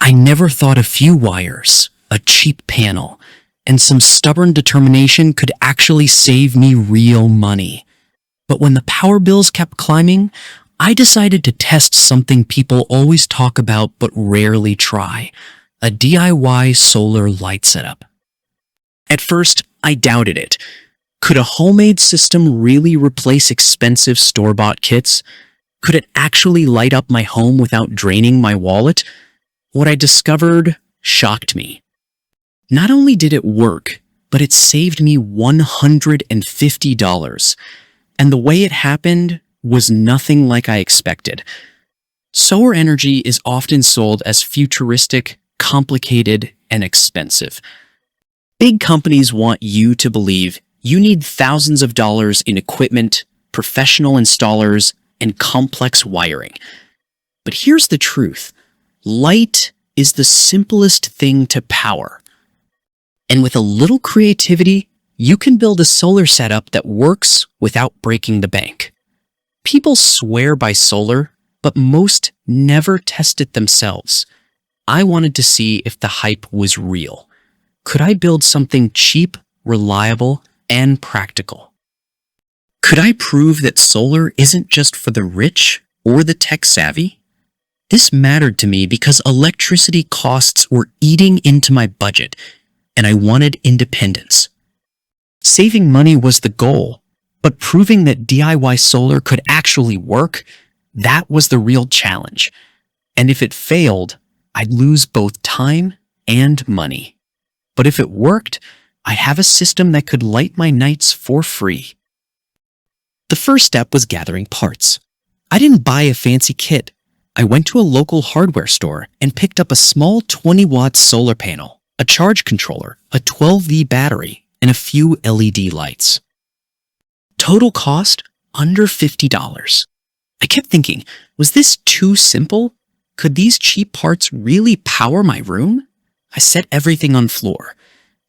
I never thought a few wires, a cheap panel, and some stubborn determination could actually save me real money. But when the power bills kept climbing, I decided to test something people always talk about but rarely try: a DIY solar light setup. At first, I doubted it. Could a homemade system really replace expensive store-bought kits? Could it actually light up my home without draining my wallet? What I discovered shocked me. Not only did it work, but it saved me $150. And the way it happened was nothing like I expected. Solar energy is often sold as futuristic, complicated, and expensive. Big companies want you to believe you need thousands of dollars in equipment, professional installers, and complex wiring. But here's the truth. Light is the simplest thing to power. And with a little creativity, you can build a solar setup that works without breaking the bank. People swear by solar, but most never test it themselves. I wanted to see if the hype was real. Could I build something cheap, reliable, and practical? Could I prove that solar isn't just for the rich or the tech-savvy? This mattered to me because electricity costs were eating into my budget, and I wanted independence. Saving money was the goal, but proving that DIY solar could actually work, that was the real challenge. And if it failed, I'd lose both time and money. But if it worked, I'd have a system that could light my nights for free. The first step was gathering parts. I didn't buy a fancy kit. I went to a local hardware store and picked up a small 20-watt solar panel, a charge controller, a 12V battery, and a few LED lights. Total cost, under $50. I kept thinking, was this too simple? Could these cheap parts really power my room? I set everything on floor,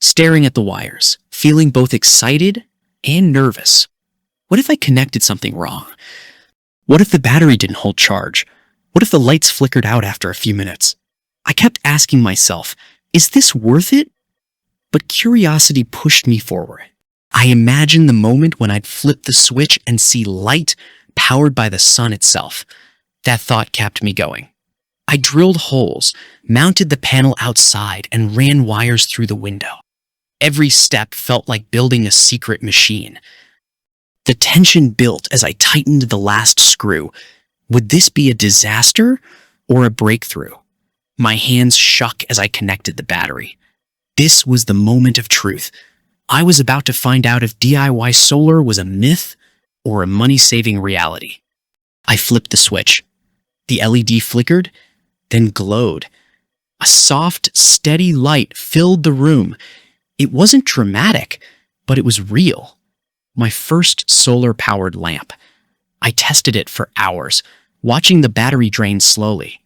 staring at the wires, feeling both excited and nervous. What if I connected something wrong? What if the battery didn't hold charge? What if the lights flickered out after a few minutes? I kept asking myself, is this worth it? But curiosity pushed me forward. I imagined the moment when I'd flip the switch and see light powered by the sun itself. That thought kept me going. I drilled holes, mounted the panel outside, and ran wires through the window. Every step felt like building a secret machine. The tension built as I tightened the last screw. Would this be a disaster or a breakthrough? My hands shook as I connected the battery. This was the moment of truth. I was about to find out if DIY solar was a myth or a money-saving reality. I flipped the switch. The LED flickered, then glowed. A soft, steady light filled the room. It wasn't dramatic, but it was real. My first solar-powered lamp. I tested it for hours, watching the battery drain slowly.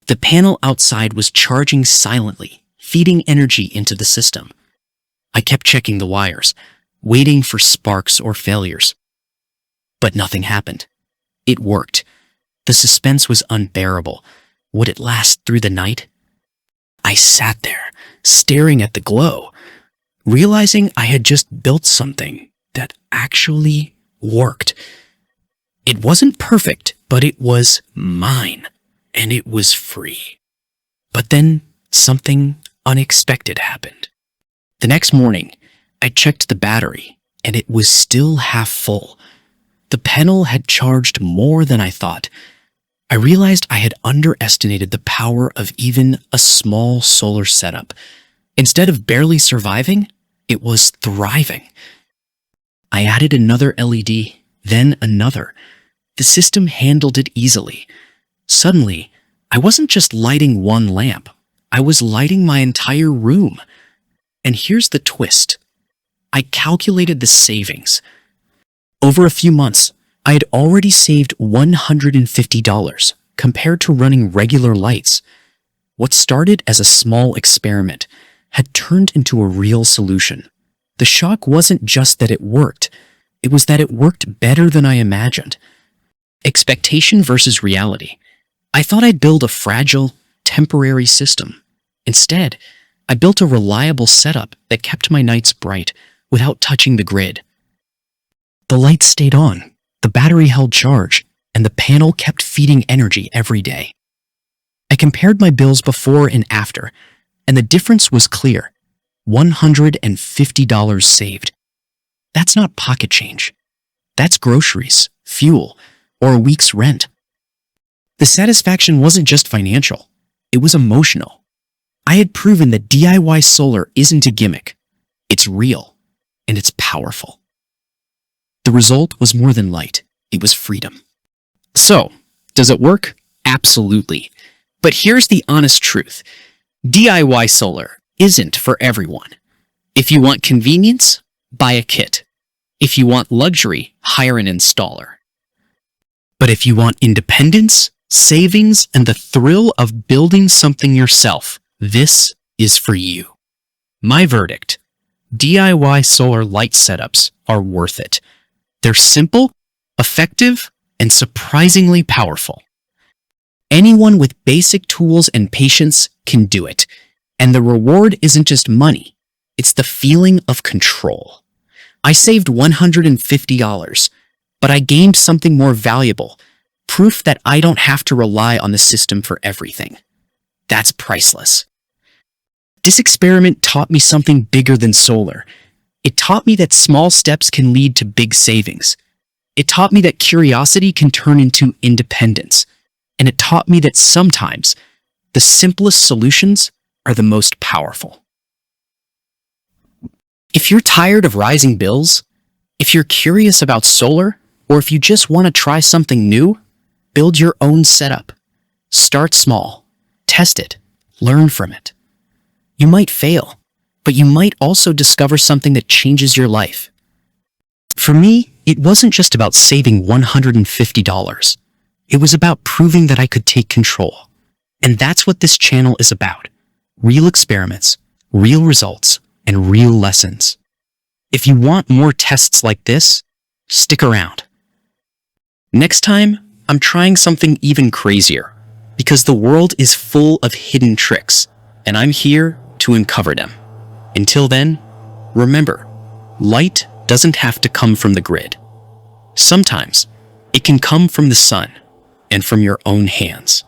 The panel outside was charging silently, feeding energy into the system. I kept checking the wires, waiting for sparks or failures. But nothing happened. It worked. The suspense was unbearable. Would it last through the night? I sat there, staring at the glow, realizing I had just built something that actually worked. It wasn't perfect, but it was mine, and it was free. But then something unexpected happened. The next morning, I checked the battery, and it was still half full. The panel had charged more than I thought. I realized I had underestimated the power of even a small solar setup. Instead of barely surviving, it was thriving. I added another LED, then another. The system handled it easily. Suddenly, I wasn't just lighting one lamp. I was lighting my entire room. And here's the twist. I calculated the savings. Over a few months, I had already saved $150 compared to running regular lights. What started as a small experiment had turned into a real solution. The shock wasn't just that it worked. It was that it worked better than I imagined. Expectation versus reality. I thought I'd build a fragile, temporary system. Instead, I built a reliable setup that kept my nights bright without touching the grid. The lights stayed on, the battery held charge, and the panel kept feeding energy every day. I compared my bills before and after, and the difference was clear. $150 saved. That's not pocket change. That's groceries, fuel, or a week's rent. The satisfaction wasn't just financial, it was emotional. I had proven that DIY solar isn't a gimmick. It's real, and it's powerful. The result was more than light. It was freedom. So, does it work? Absolutely. But here's the honest truth. DIY solar isn't for everyone. If you want convenience, buy a kit. If you want luxury, hire an installer. But if you want independence, savings, and the thrill of building something yourself, this is for you. My verdict: DIY solar light setups are worth it. They're simple, effective, and surprisingly powerful. Anyone with basic tools and patience can do it. And the reward isn't just money, it's the feeling of control. I saved $150, but I gained something more valuable, proof that I don't have to rely on the system for everything. That's priceless. This experiment taught me something bigger than solar. It taught me that small steps can lead to big savings. It taught me that curiosity can turn into independence. And it taught me that sometimes the simplest solutions are the most powerful. If you're tired of rising bills, if you're curious about solar, or if you just want to try something new, build your own setup. Start small, test it, learn from it. You might fail, but you might also discover something that changes your life. For me, it wasn't just about saving $150. It was about proving that I could take control. And that's what this channel is about. Real experiments, real results, and real lessons. If you want more tests like this, stick around. Next time, I'm trying something even crazier, because the world is full of hidden tricks, and I'm here to uncover them. Until then, remember, light doesn't have to come from the grid. Sometimes, it can come from the sun and from your own hands.